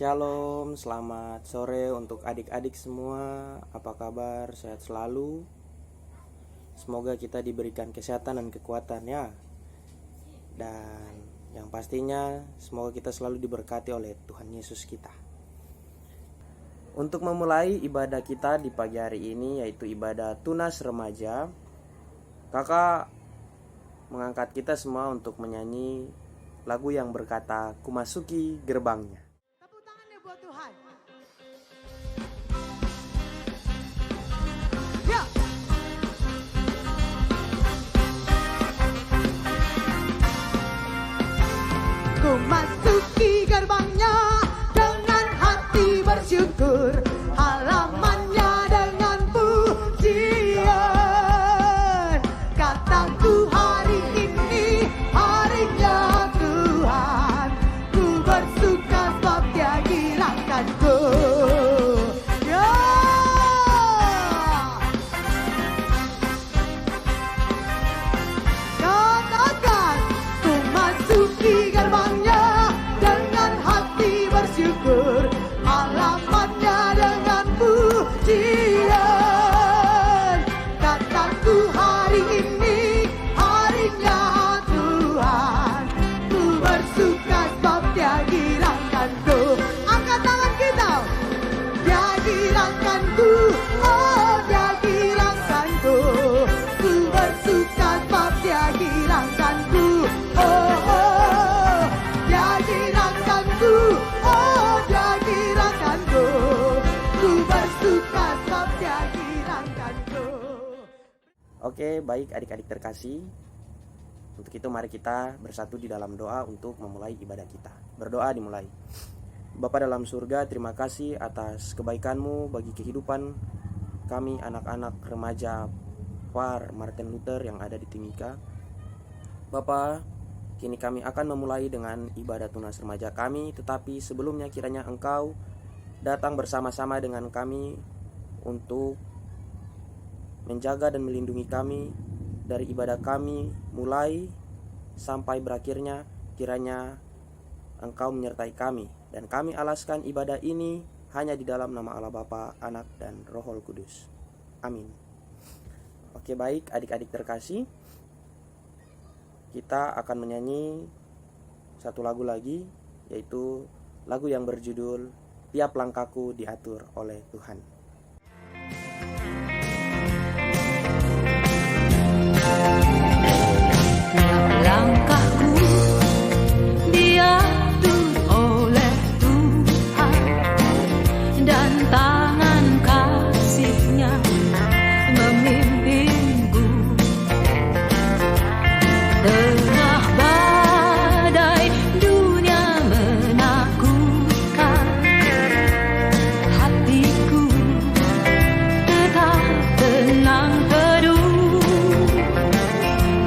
Shalom, selamat sore untuk adik-adik semua. Apa kabar? Sehat selalu. Semoga kita diberikan kesehatan dan kekuatan ya. Dan yang pastinya semoga kita selalu diberkati oleh Tuhan Yesus kita. Untuk memulai ibadah kita di pagi hari ini, yaitu ibadah tunas remaja, kakak mengangkat kita semua untuk menyanyi lagu yang berkata "Kumasuki Gerbangnya". Tepuk tangannya buat Tuhan. Ya. Kumasuki gerbangnya dengan hati bersyukur, halamannya dengan pujian. Kataku hari ini harinya Tuhan, ku bersuka sebab Dia gilangkanku. Ya. Katakan, ku masuki gerbangnya dengan hati bersyukur, alamatnya dengan pujian. Kataku hari ini harinya Tuhan, ku bersuka sebab Dia gilangkanku. Angkat tangan kita. Dia gilangkanku, oh Dia gilangkanku, ku bersuka sebab Dia gilangkanku. Oh, oh, Dia gilangkanku, oh Dia gilangkanku, ku bersuka sebab Dia gilangkanku. Oke, baik adik-adik terkasih. Untuk itu mari kita bersatu di dalam doa untuk memulai ibadah kita. Berdoa dimulai. Bapa dalam surga, terima kasih atas kebaikan-Mu bagi kehidupan kami anak-anak remaja Par Martin Luther yang ada di Timika. Bapa, kini kami akan memulai dengan ibadah tunas remaja kami, tetapi sebelumnya kiranya Engkau datang bersama-sama dengan kami untuk menjaga dan melindungi kami dari ibadah kami mulai sampai berakhirnya. Kiranya Engkau menyertai kami, dan kami alaskan ibadah ini hanya di dalam nama Allah Bapa, Anak, dan Roh Kudus. Amin. Oke, baik adik-adik terkasih, kita akan menyanyi satu lagu lagi, yaitu lagu yang berjudul "Tiap Langkahku Diatur oleh Tuhan". Langkahku diatur oleh Tuhan, dan tangan kasih-Nya memimpinku. Tengah badai dunia menakutkan, hatiku tetap tenang teduh.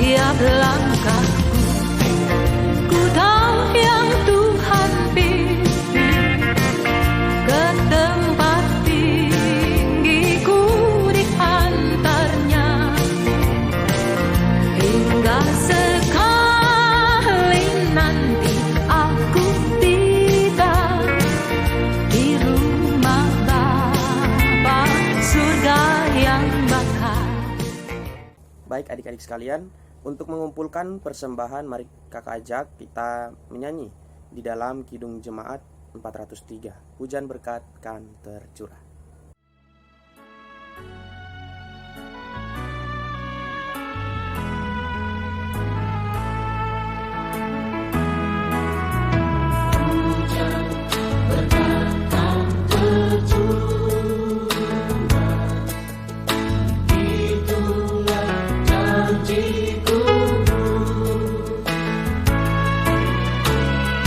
Tiap langkahku, ku tahu yang Tuhan pilih, ke tempat tinggi ku diantarnya, hingga sekali nanti aku tiba di rumah Bapa surga yang bakal. Baik adik-adik sekalian, untuk mengumpulkan persembahan, mari kakak ajak kita menyanyi di dalam Kidung Jemaat 403. Hujan berkat kan tercurah.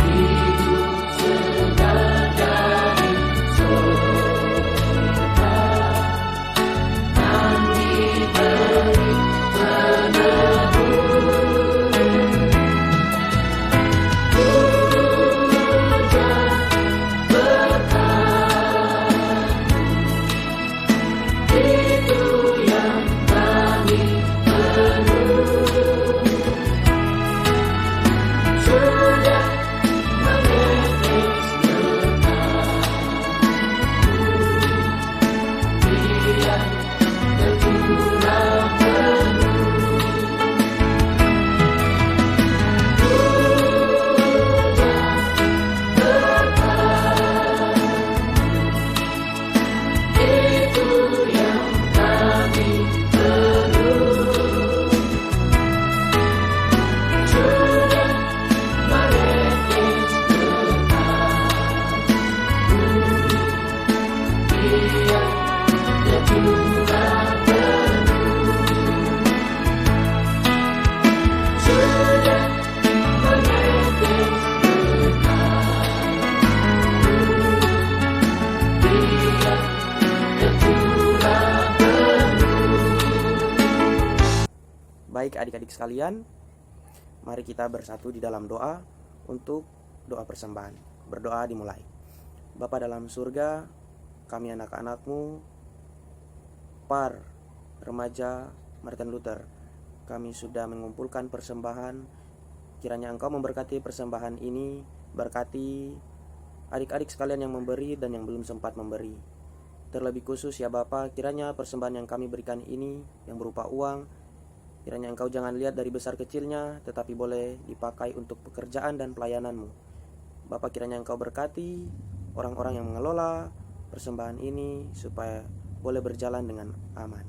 Hidup segala dari Baik adik-adik sekalian, mari kita bersatu di dalam doa untuk doa persembahan. Berdoa dimulai. Bapa dalam surga, kami anak-anakmu, par remaja Martin Luther, kami sudah mengumpulkan persembahan. Kiranya Engkau memberkati persembahan ini, berkati adik-adik sekalian yang memberi dan yang belum sempat memberi. Terlebih khusus ya Bapa, kiranya persembahan yang kami berikan ini yang berupa uang, kiranya Engkau jangan lihat dari besar kecilnya, tetapi boleh dipakai untuk pekerjaan dan pelayanan-Mu. Bapa, kiranya Engkau berkati orang-orang yang mengelola persembahan ini supaya boleh berjalan dengan aman.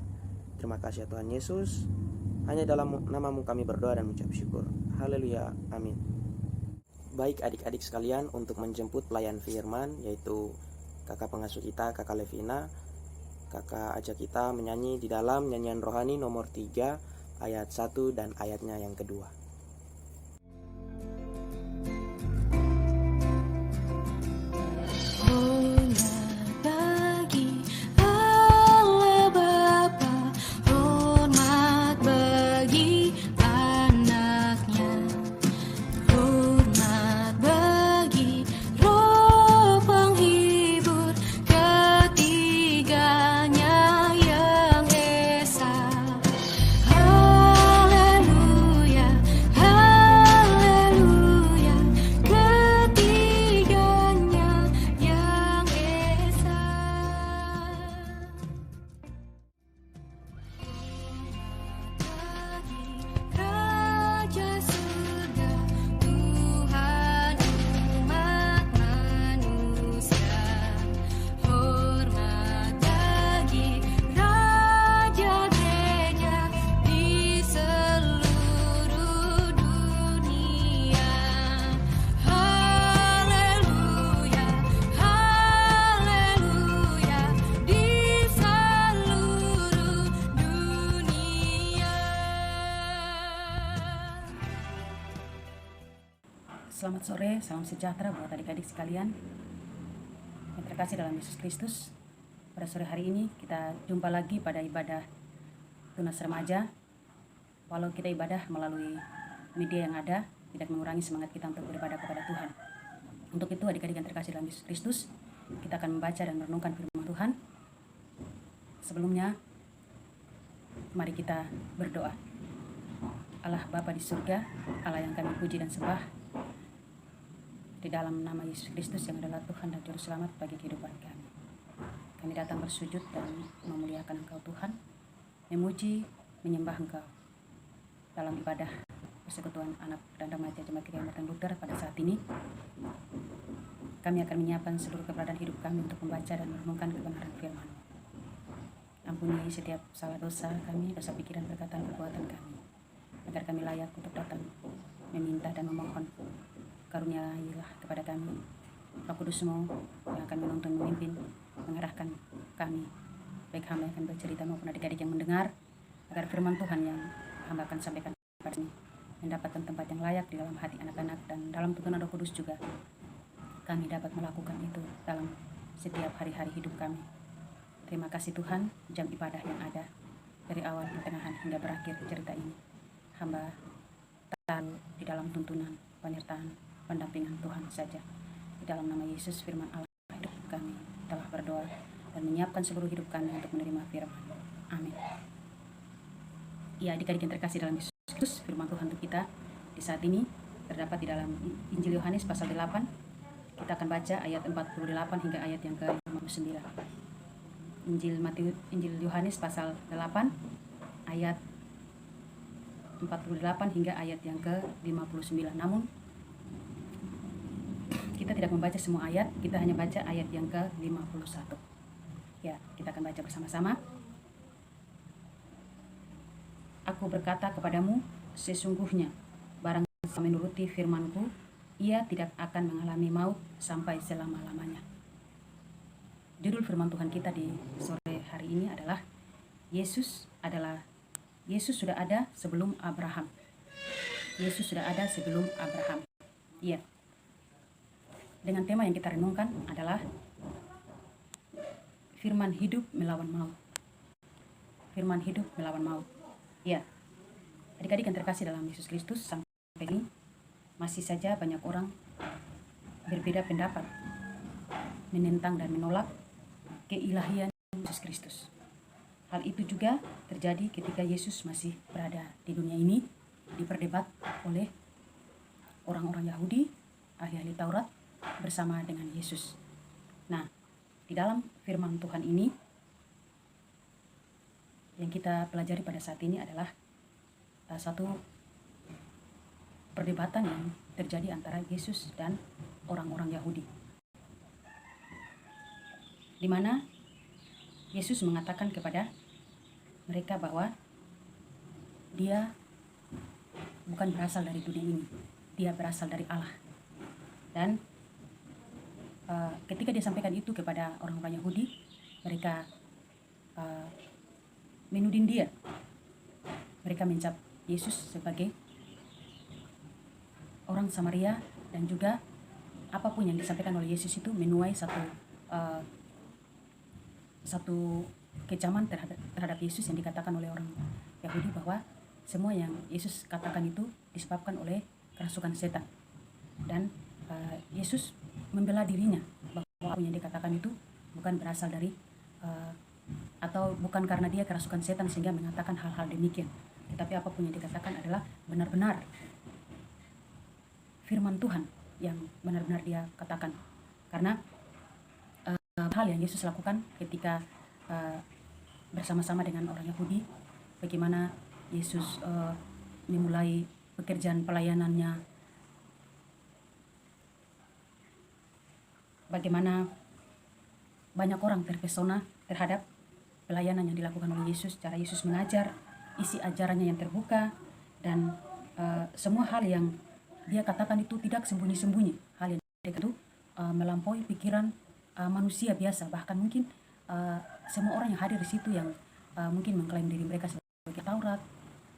Terima kasih ya Tuhan Yesus. Hanya dalam nama-Mu kami berdoa dan mengucap syukur. Haleluya. Amin. Baik adik-adik sekalian, untuk menjemput pelayan firman, yaitu kakak pengasuh kita, kakak Levina, kakak ajak kita menyanyi di dalam nyanyian rohani nomor 3 ayat 1 dan ayatnya yang kedua. Selamat sore, salam sejahtera buat adik-adik sekalian yang terkasih dalam Yesus Kristus. Pada sore hari ini kita jumpa lagi pada ibadah tunas remaja. Walau kita ibadah melalui media yang ada, tidak mengurangi semangat kita untuk beribadah kepada Tuhan. Untuk itu adik-adik yang terkasih dalam Yesus Kristus, kita akan membaca dan merenungkan firman Tuhan. Sebelumnya, mari kita berdoa. Allah Bapa di surga, Allah yang kami puji dan sembah, di dalam nama Yesus Kristus yang adalah Tuhan dan Juru Selamat bagi kehidupan kami. Kami datang bersujud dan memuliakan Engkau Tuhan, memuji, menyembah Engkau dalam ibadah persekutuan anak dan remaja Jemaat GKI Martin Luther pada saat ini. Kami akan menyiapkan seluruh keberadaan hidup kami untuk membaca dan merenungkan kebenaran firman. Ampuni setiap salah dosa kami, dosa pikiran, perkataan, perbuatan kami, agar kami layak untuk datang meminta dan memohon. Karuniailah kepada kami Roh Kudus-Mu yang akan menuntun, memimpin, mengarahkan kami, baik hamba yang akan bercerita maupun adik-adik yang mendengar, agar firman Tuhan yang hamba akan sampaikan kepada kami mendapatkan tempat yang layak di dalam hati anak-anak, dan dalam tuntunan Roh Kudus juga kami dapat melakukan itu dalam setiap hari-hari hidup kami. Terima kasih Tuhan, jam ibadah yang ada dari awal, pertengahan hingga berakhir cerita ini, hamba tahu di dalam tuntunan, penyertaan, pendampingan Tuhan saja. Di dalam nama Yesus, firman Allah, hidup kami telah berdoa dan menyiapkan seluruh hidup kami untuk menerima firman. Amin. Ya, adik-adik yang terkasih dalam Yesus Kristus, firman Tuhan untuk kita di saat ini terdapat di dalam Injil Yohanes pasal 8. Kita akan baca ayat 48 hingga ayat yang ke-59. Injil Yohanes pasal 8 ayat 48 hingga ayat yang ke-59. Namun kita tidak membaca semua ayat, kita hanya baca ayat yang ke-51. Ya, kita akan baca bersama-sama. Aku berkata kepadamu, sesungguhnya barang siapa menuruti firman-Ku, ia tidak akan mengalami maut sampai selama-lamanya. Judul firman Tuhan kita di sore hari ini adalah Yesus sudah ada sebelum Abraham. Yesus sudah ada sebelum Abraham. Iya. Dengan tema yang kita renungkan adalah firman hidup melawan maut. Firman hidup melawan maut. Ya. Adik-adik yang terkasih dalam Yesus Kristus, sampai ini masih saja banyak orang berbeda pendapat, menentang dan menolak keilahian Yesus Kristus. Hal itu juga terjadi ketika Yesus masih berada di dunia ini, diperdebat oleh orang-orang Yahudi, ahli-ahli Taurat, bersama dengan Yesus. Nah, di dalam firman Tuhan ini, yang kita pelajari pada saat ini adalah satu perdebatan yang terjadi antara Yesus dan orang-orang Yahudi, di mana Yesus mengatakan kepada mereka bahwa dia bukan berasal dari dunia ini, dia berasal dari Allah. Dan ketika dia sampaikan itu kepada orang-orang Yahudi, mereka menuding dia. Mereka mencap Yesus sebagai orang Samaria, dan juga apapun yang disampaikan oleh Yesus itu menuai satu kecaman terhadap Yesus yang dikatakan oleh orang Yahudi, bahwa semua yang Yesus katakan itu disebabkan oleh kerasukan setan. Dan Yesus membela dirinya bahwa apa yang dikatakan itu bukan berasal dari atau bukan karena dia kerasukan setan sehingga mengatakan hal-hal demikian, tetapi apapun yang dikatakan adalah benar-benar firman Tuhan yang benar-benar dia katakan. Karena hal yang Yesus lakukan ketika bersama-sama dengan orang Yahudi, bagaimana Yesus memulai pekerjaan pelayanannya, bagaimana banyak orang terpesona terhadap pelayanan yang dilakukan oleh Yesus, cara Yesus mengajar, isi ajarannya yang terbuka, dan semua hal yang dia katakan itu tidak sembunyi-sembunyi. Hal yang itu melampaui pikiran manusia biasa, bahkan mungkin semua orang yang hadir di situ yang mungkin mengklaim diri mereka sebagai Taurat,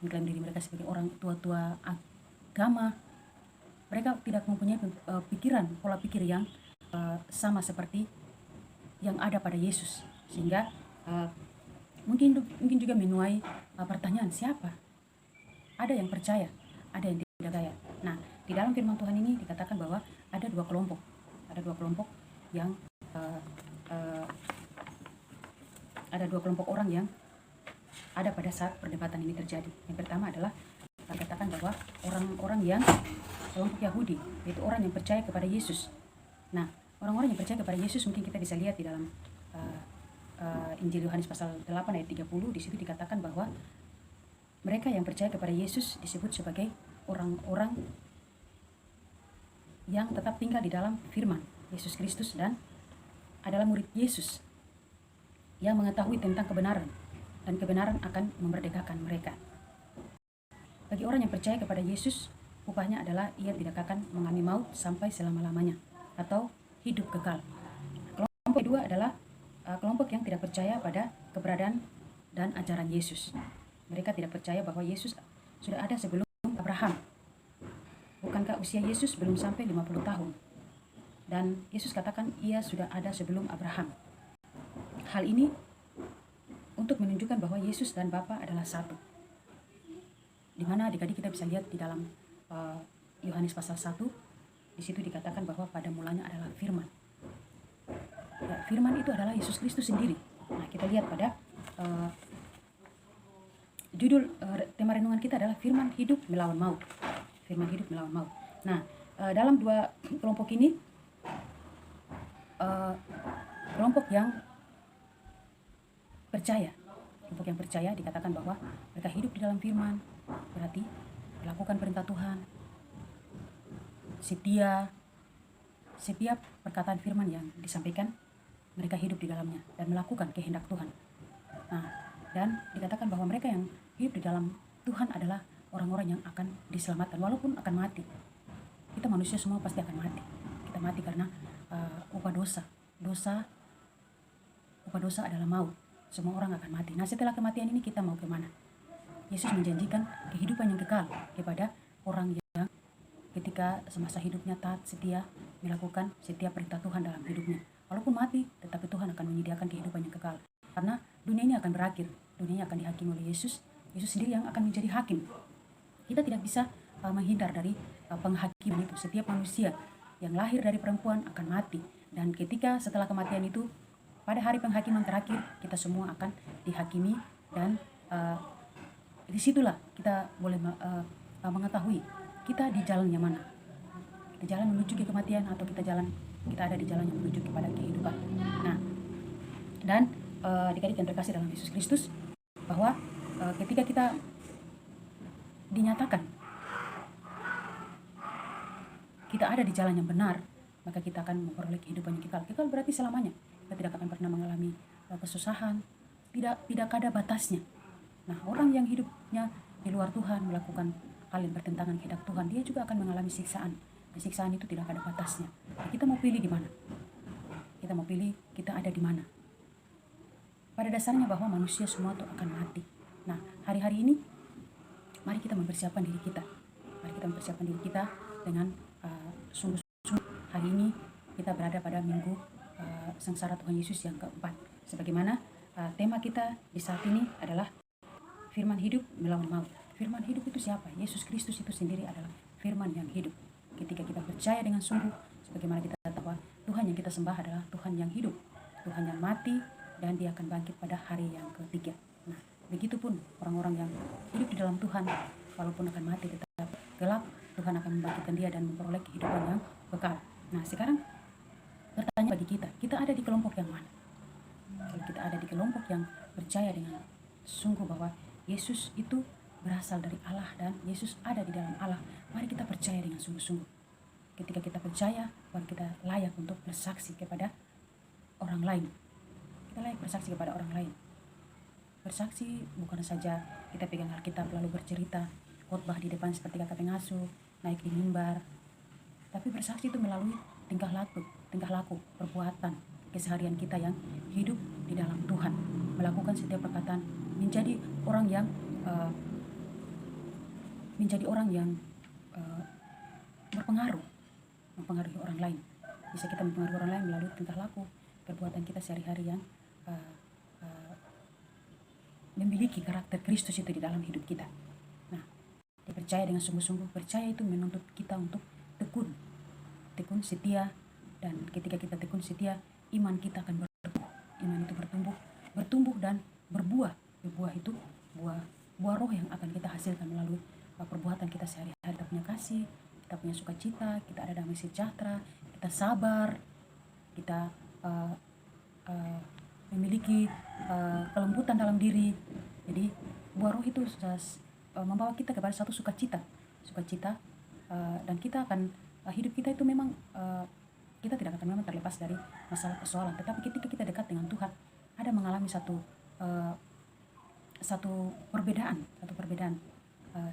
mengklaim diri mereka sebagai orang tua-tua agama, mereka tidak mempunyai pikiran, pola pikir yang sama seperti yang ada pada Yesus, sehingga mungkin juga menuai pertanyaan, siapa? Ada yang percaya, ada yang tidak percaya. Nah, di dalam firman Tuhan ini dikatakan bahwa ada dua kelompok yang ada dua kelompok orang yang ada pada saat perdebatan ini terjadi. Yang pertama adalah katakan bahwa orang-orang yang kelompok Yahudi, yaitu orang yang percaya kepada Yesus. Nah, orang-orang yang percaya kepada Yesus mungkin kita bisa lihat di dalam Injil Yohanes pasal 8 ayat 30, di situ dikatakan bahwa mereka yang percaya kepada Yesus disebut sebagai orang-orang yang tetap tinggal di dalam firman Yesus Kristus dan adalah murid Yesus yang mengetahui tentang kebenaran, dan kebenaran akan memerdekakan mereka. Bagi orang yang percaya kepada Yesus, upahnya adalah ia tidak akan mengalami maut sampai selama-lamanya atau hidup kekal. Kelompok kedua adalah kelompok yang tidak percaya pada keberadaan dan ajaran Yesus. Mereka tidak percaya bahwa Yesus sudah ada sebelum Abraham. Bukankah usia Yesus belum sampai 50 tahun? Dan Yesus katakan ia sudah ada sebelum Abraham. Hal ini untuk menunjukkan bahwa Yesus dan Bapa adalah satu. Di mana adik-adik kita bisa lihat di dalam Yohanes pasal 1, di situ dikatakan bahwa pada mulanya adalah firman. Ya, firman itu adalah Yesus Kristus sendiri. Nah, kita lihat pada judul tema renungan kita adalah firman hidup melawan maut. Firman hidup melawan maut. Nah, dalam dua kelompok ini, kelompok yang percaya dikatakan bahwa mereka hidup di dalam firman, berarti melakukan perintah Tuhan, setia, setiap perkataan firman yang disampaikan mereka hidup di dalamnya dan melakukan kehendak Tuhan. Nah, dan dikatakan bahwa mereka yang hidup di dalam Tuhan adalah orang-orang yang akan diselamatkan walaupun akan mati. Kita manusia semua pasti akan mati. Kita mati karena upah dosa. Upah dosa adalah maut. Semua orang akan mati. Nah, setelah kematian ini kita mau kemana? Yesus menjanjikan kehidupan yang kekal kepada orang yang ketika semasa hidupnya taat, setia, melakukan setiap perintah Tuhan dalam hidupnya. Walaupun mati, tetapi Tuhan akan menyediakan kehidupan yang kekal. Karena dunia ini akan berakhir. Dunia ini akan dihakimi oleh Yesus. Yesus sendiri yang akan menjadi hakim. Kita tidak bisa menghindar dari penghakiman itu. Setiap manusia yang lahir dari perempuan akan mati, dan ketika setelah kematian itu, pada hari penghakiman terakhir, kita semua akan dihakimi, dan disitulah kita boleh mengetahui kita di jalan yang mana. Di jalan menuju ke kematian, atau kita ada di jalan yang menuju kepada kehidupan. Nah, dan adik-adik yang terkasih dalam Yesus Kristus, bahwa ketika kita dinyatakan kita ada di jalan yang benar, maka kita akan memperoleh kehidupan yang kekal. Kekal berarti selamanya. Kita tidak akan pernah mengalami kesusahan, tidak ada batasnya. Nah, orang yang hidupnya di luar Tuhan, melakukan hal yang bertentangan kehendak Tuhan, dia juga akan mengalami siksaan. Dan siksaan itu tidak ada batasnya. Nah, kita mau pilih di mana? Kita mau pilih kita ada di mana? Pada dasarnya bahwa manusia semua itu akan mati. Nah, hari-hari ini mari kita mempersiapkan diri kita. Mari kita mempersiapkan diri kita dengan sungguh-sungguh. Hari ini kita berada pada minggu sengsara Tuhan Yesus yang keempat. Sebagaimana tema kita di saat ini adalah firman hidup melawan maut. Firman hidup itu siapa? Yesus Kristus itu sendiri adalah firman yang hidup. Ketika kita percaya dengan sungguh, sebagaimana kita tahu bahwa Tuhan yang kita sembah adalah Tuhan yang hidup, Tuhan yang mati, dan dia akan bangkit pada hari yang ketiga. Nah, begitupun orang-orang yang hidup di dalam Tuhan, walaupun akan mati tetap gelap, Tuhan akan membangkitkan dia dan memperoleh kehidupan yang kekal. Nah, sekarang pertanyaan bagi kita, kita ada di kelompok yang mana? Kalau kita ada di kelompok yang percaya dengan sungguh bahwa Yesus itu berasal dari Allah dan Yesus ada di dalam Allah, mari kita percaya dengan sungguh-sungguh. Ketika kita percaya, baru kita layak untuk bersaksi kepada orang lain. Kita layak bersaksi kepada orang lain. Bersaksi bukan saja kita pegang Alkitab lalu bercerita, khotbah di depan seperti kakak pengasuh, naik di mimbar. Tapi bersaksi itu melalui tingkah laku, perbuatan, keseharian kita yang hidup di dalam Tuhan, melakukan setiap perkataan, menjadi orang yang mempengaruhi orang lain. Bisa kita mempengaruhi orang lain melalui tingkah laku, perbuatan kita sehari-hari yang memiliki karakter Kristus itu di dalam hidup kita. Nah, dipercaya dengan sungguh-sungguh. Percaya itu menuntut kita untuk tekun setia, dan ketika kita tekun setia, iman kita akan bertumbuh. Iman itu bertumbuh dan berbuah. Berbuah itu buah roh yang akan kita hasilkan melalui perbuatan kita sehari-hari. Kita punya kasih, kita punya sukacita, kita ada damai sejahtera, kita sabar, kita memiliki kelembutan dalam diri. Jadi buah roh itu membawa kita kepada satu sukacita, dan kita akan hidup kita itu memang kita tidak akan memang terlepas dari masalah persoalan. Tetapi ketika kita dekat dengan Tuhan, ada mengalami satu perbedaan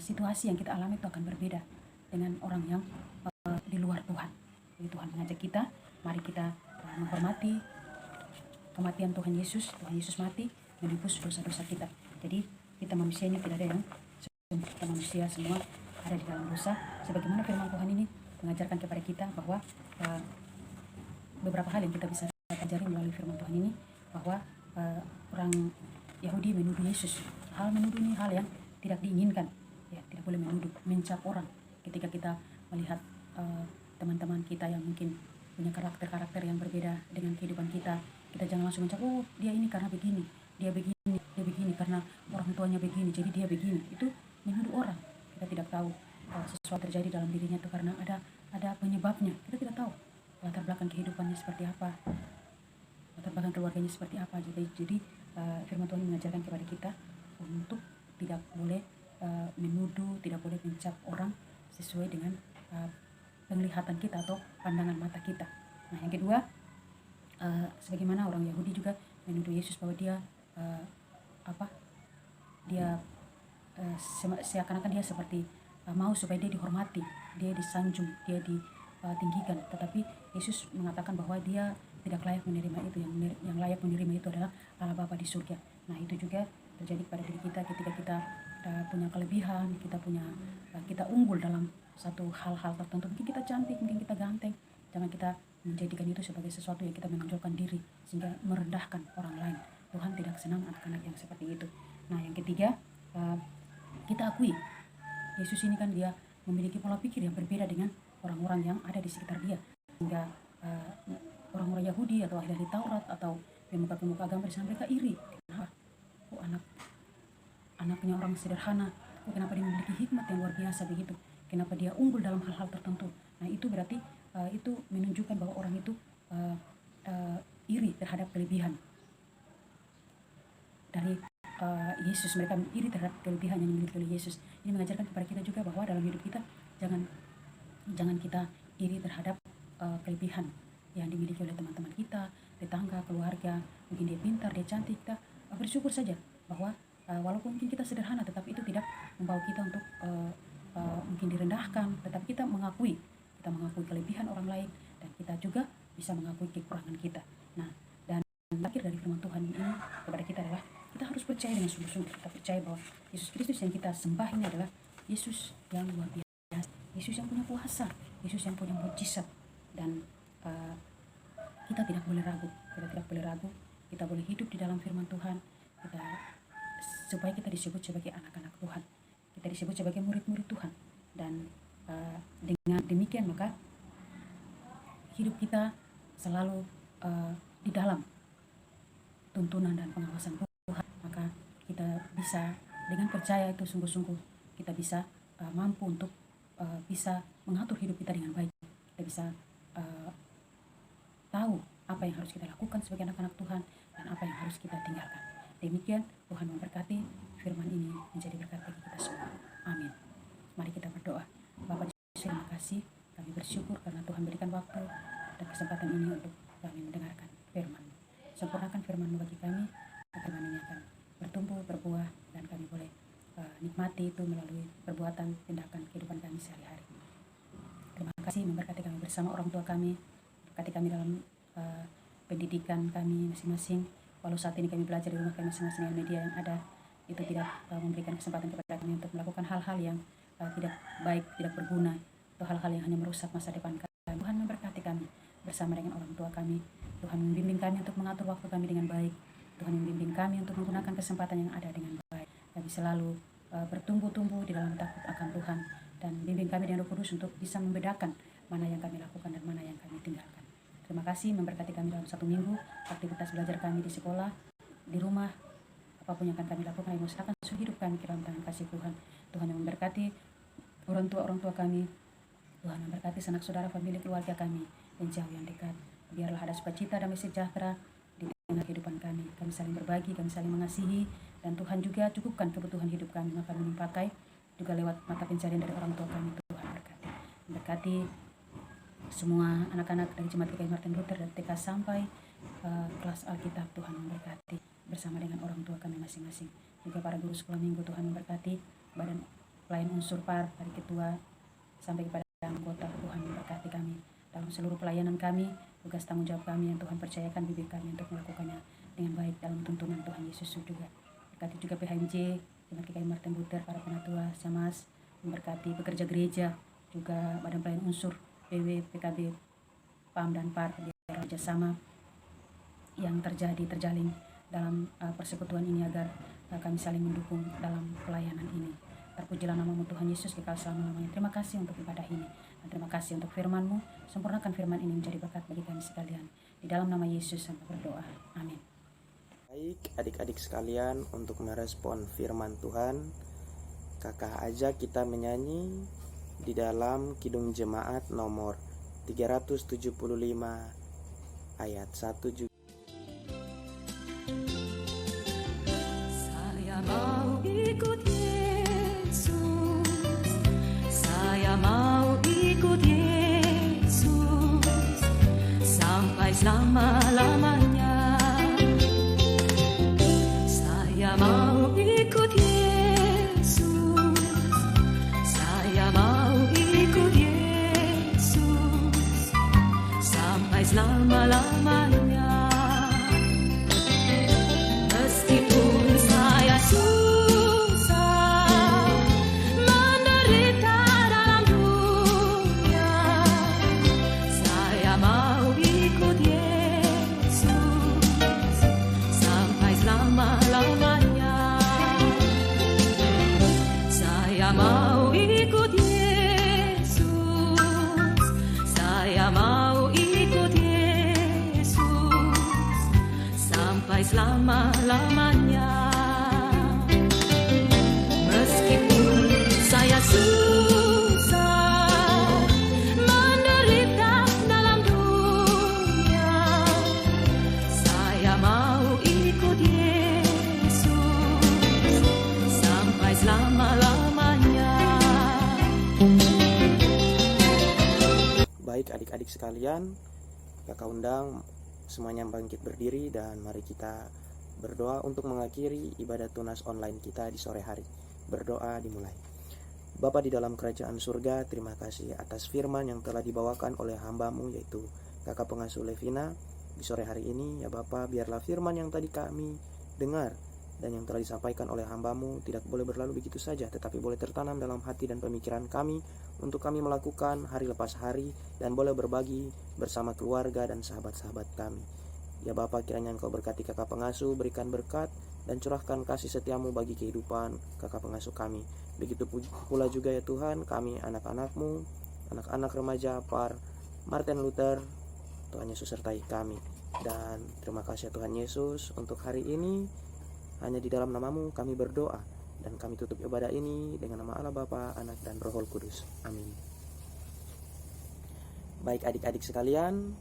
situasi yang kita alami itu akan berbeda dengan orang yang di luar Tuhan. Jadi Tuhan mengajak kita, mari kita menghormati kematian Tuhan Yesus. Tuhan Yesus mati menebus dosa-dosa kita. Jadi kita manusia ini tidak ada yang sempurna. Kita manusia semua ada di dalam dosa. Sebagaimana firman Tuhan ini mengajarkan kepada kita bahwa beberapa hal yang kita bisa pelajari melalui firman Tuhan ini, bahwa orang Yahudi menuduh Yesus. Menuduh ini hal yang tidak diinginkan. Ya, tidak boleh menuduh, mencap orang. Ketika kita melihat teman-teman kita yang mungkin punya karakter-karakter yang berbeda dengan kehidupan kita, kita jangan langsung mencap, oh dia ini karena begini, dia begini karena orang tuanya begini, jadi dia begini. Itu menuduh orang. Kita tidak tahu sesuatu terjadi dalam dirinya itu karena ada penyebabnya. Kita tidak tahu latar belakang kehidupannya seperti apa, latar belakang keluarganya seperti apa. Jadi firman Tuhan mengajarkan kepada kita untuk tidak boleh menuduh, tidak boleh mencap orang sesuai dengan penglihatan kita atau pandangan mata kita. Nah, yang kedua, sebagaimana orang Yahudi juga menuduh Yesus bahwa dia seakan-akan dia seperti mau supaya dia dihormati, dia disanjung, dia ditinggikan. Tetapi Yesus mengatakan bahwa dia tidak layak menerima itu. Yang layak menerima itu adalah Allah Bapa di surga. Nah, itu juga terjadi pada diri kita ketika kita punya kelebihan, kita unggul dalam satu hal-hal tertentu. Mungkin kita cantik, mungkin kita ganteng. Jangan kita menjadikan itu sebagai sesuatu yang kita menonjolkan diri sehingga merendahkan orang lain. Tuhan tidak senang anak-anak yang seperti itu. Nah, yang ketiga, kita akui Yesus ini kan dia memiliki pola pikir yang berbeda dengan orang-orang yang ada di sekitar dia, sehingga orang-orang Yahudi atau ahli Taurat atau pemuka-pemuka agama di sana mereka iri. Anaknya orang sederhana, kenapa dia memiliki hikmat yang luar biasa begitu, kenapa dia unggul dalam hal-hal tertentu. Nah itu berarti itu menunjukkan bahwa orang itu iri terhadap kelebihan dari Yesus. Mereka iri terhadap kelebihan yang dimiliki oleh Yesus. Ini mengajarkan kepada kita juga bahwa dalam hidup kita jangan kita iri terhadap kelebihan yang dimiliki oleh teman-teman kita, tetangga, keluarga. Mungkin dia pintar, dia cantik, kita bersyukur saja bahwa walaupun mungkin kita sederhana, tetapi itu tidak membawa kita untuk mungkin direndahkan, tetapi kita mengakui kelebihan orang lain, dan kita juga bisa mengakui kekurangan kita. Nah, dan akhir dari firman Tuhan ini kepada kita adalah kita harus percaya dengan sungguh-sungguh. Kita percaya bahwa Yesus Kristus yang kita sembah ini adalah Yesus yang luar biasa, Yesus yang punya kuasa, Yesus yang punya mujizat, dan kita tidak boleh ragu. Kita boleh hidup di dalam firman Tuhan, supaya kita disebut sebagai anak-anak Tuhan, kita disebut sebagai murid-murid Tuhan. Dan dengan demikian maka hidup kita selalu di dalam tuntunan dan pengawasan Tuhan. Maka kita bisa dengan percaya itu sungguh-sungguh, kita bisa mampu untuk bisa mengatur hidup kita dengan baik. Kita bisa tahu apa yang harus kita lakukan sebagai anak-anak Tuhan dan apa yang harus kita tinggalkan. Demikian Tuhan memberkati firman ini menjadi berkat bagi kita semua. Amin. Mari kita berdoa. Bapa di surga, terima kasih. Kami bersyukur karena Tuhan berikan waktu dan kesempatan ini untuk kami mendengarkan firman. Sempurnakan firman bagi kami, firman ini akan bertumbuh, berbuah, dan kami boleh nikmati itu melalui perbuatan, tindakan kehidupan kami sehari-hari. Terima kasih memberkati kami bersama orang tua kami, berkati kami dalam pendidikan kami masing-masing. Walau saat ini kami belajar di rumah kami masing-masing dengan media yang ada, itu tidak memberikan kesempatan kepada kami untuk melakukan hal-hal yang tidak baik, tidak berguna, atau hal-hal yang hanya merusak masa depan kami. Tuhan memberkati kami bersama dengan orang tua kami. Tuhan membimbing kami untuk mengatur waktu kami dengan baik. Tuhan membimbing kami untuk menggunakan kesempatan yang ada dengan baik. Kami selalu bertumbuh-tumbuh di dalam takut akan Tuhan, dan bimbing kami dengan Roh Kudus untuk bisa membedakan mana yang kami lakukan dan mana yang kami tinggalkan. Terima kasih memberkati kami dalam 1 minggu aktivitas belajar kami di sekolah, di rumah, apapun yang akan kami lakukan, kami serahkan seluruh hidup kami ke dalam tangan kasih Tuhan. Tuhan yang memberkati orang tua kami, Tuhan memberkati sanak saudara, famili, keluarga kami yang jauh yang dekat. Biarlah ada sukacita, damai sejahtera di tengah kehidupan kami. Kami saling berbagi, kami saling mengasihi, dan Tuhan juga cukupkan kebutuhan hidup kami, maka kami pakai juga lewat mata pencarian dari orang tua kami. Tuhan berkati semua anak-anak dari Jemaat GKI Martin Luther dari TK sampai kelas Alkitab. Tuhan memberkati bersama dengan orang tua kami masing-masing. Juga para guru sekolah minggu, Tuhan memberkati badan pelayan unsur PAR dari ketua sampai kepada anggota. Tuhan memberkati kami dalam seluruh pelayanan kami, tugas tanggung jawab kami yang Tuhan percayakan bibir kami untuk melakukannya dengan baik dalam tuntunan Tuhan Yesus juga. Berkati juga PHMJ, Jemaat GKI Martin Luther, para penatua, Samas, memberkati pekerja gereja, juga badan pelayan unsur, PW, PKB, PAM, dan PAR, kerjasama yang terjalin dalam persekutuan ini agar kami saling mendukung dalam pelayanan ini. Terpujilah nama-Mu Tuhan Yesus kekal selama-lamanya. Terima kasih untuk ibadah ini, dan terima kasih untuk firman-Mu. Sempurnakan firman ini menjadi berkat bagi kami sekalian. Di dalam nama Yesus kami berdoa. Amin. Baik adik-adik sekalian, untuk merespon firman Tuhan, kakak ajak kita menyanyi di dalam Kidung Jemaat nomor 375 ayat 1 juga. Saya mau ikut Yesus, saya mau ikut Yesus sampai selama-lamanya. Saya mau ikut Yesus, saya mau ikut Yesus sampai selama-lamanya. Meskipun saya susah menderita dalam dunia, saya mau ikut Yesus sampai selama-lamanya. Saya mau ikut selama-lamanya. Meskipun saya susah menderita dalam dunia, saya mau ikut Yesus sampai selama-lamanya. Baik adik-adik sekalian, kakak undang semuanya bangkit berdiri dan mari kita berdoa untuk mengakhiri ibadah tunas online kita di sore hari. Berdoa dimulai. Bapa di dalam kerajaan surga, terima kasih atas firman yang telah dibawakan oleh hamba-Mu yaitu kakak pengasuh Levina di sore hari ini. Ya Bapa, biarlah firman yang tadi kami dengar dan yang telah disampaikan oleh hamba-Mu tidak boleh berlalu begitu saja, tetapi boleh tertanam dalam hati dan pemikiran kami untuk kami melakukan hari lepas hari dan boleh berbagi bersama keluarga dan sahabat-sahabat kami. Ya Bapa, kiranya Engkau berkati kakak pengasuh, berikan berkat dan curahkan kasih setiamu bagi kehidupan kakak pengasuh kami. Begitu pula juga ya Tuhan, kami anak-anak-Mu, anak-anak remaja Par Martin Luther, Tuhan Yesus sertai kami. Dan terima kasih ya Tuhan Yesus untuk hari ini. Hanya di dalam nama-Mu kami berdoa dan kami tutup ibadah ini dengan nama Allah Bapa, Anak dan Roh Kudus. Amin. Baik adik-adik sekalian,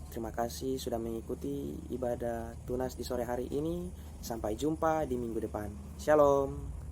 terima kasih sudah mengikuti ibadah tunas di sore hari ini. Sampai jumpa di minggu depan. Shalom.